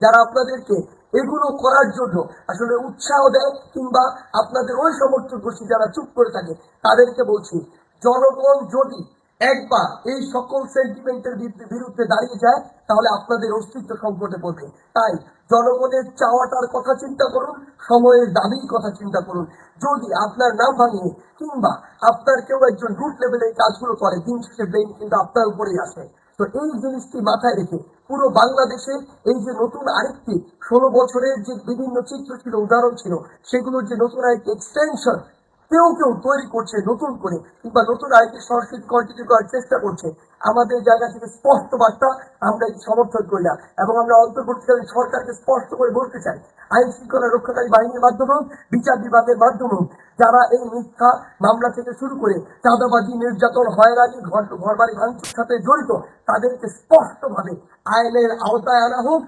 যারা আপনাদেরকে এগুলো করার জন্য আসলে উৎসাহ দেয় কিংবা আপনাদের ওই সমর্থক গোষ্ঠী যারা চুপ করে থাকে তাদেরকে বলছি, জনগণ যদি একবার এই সকল সেন্টিমেন্টের বিরুদ্ধে দাঁড়িয়ে যায় তাহলে আপনাদের অস্তিত্ব সংকটে পড়বে। তাই জনগণের চাওয়াটার কথা চিন্তা করুন, সময়ের দাবির কথা চিন্তা করুন। যদি আপনার নাম ভাঙিয়ে কিংবা আপনার কেউ একজন রুট লেভেলে কাজগুলো করে, দিন শেষে ব্লেম কিন্তু আপনার উপরেই আসে। তো এই জিনিসটি মাথায় রেখে পুরো বাংলাদেশে এই যে নতুন আরেকটি 16 বছরের যে বিভিন্ন চিত্র ছিল, উদাহরণ ছিল, সেগুলোর যে নতুন আরেকটি এক্সটেনশন কেউ কেউ তৈরি করছে নতুন করে কিংবা নতুন আরেকটি সংস্কৃতি কন্টিনিউ করার চেষ্টা করছে, আমাদের জায়গা থেকে স্পষ্ট বার্তা আমরা এটি সমর্থন করি না। এবং আমরা অন্তর্বর্তীকালীন সরকারকে স্পষ্ট করে বলতে চাই, আইন শৃঙ্খলা রক্ষাকারী বাহিনীর মাধ্যমে হোক, বিচার বিভাগের মাধ্যমে হোক, যারা এই মিথ্যা মামলা থেকে শুরু করে চাঁদাবাজি, নির্যাতন, হয়রানি, ঘরবাড়ি ভাঙচুর সাথে জড়িত, তাদেরকে স্পষ্টভাবে আইনের আওতায় আনা হোক।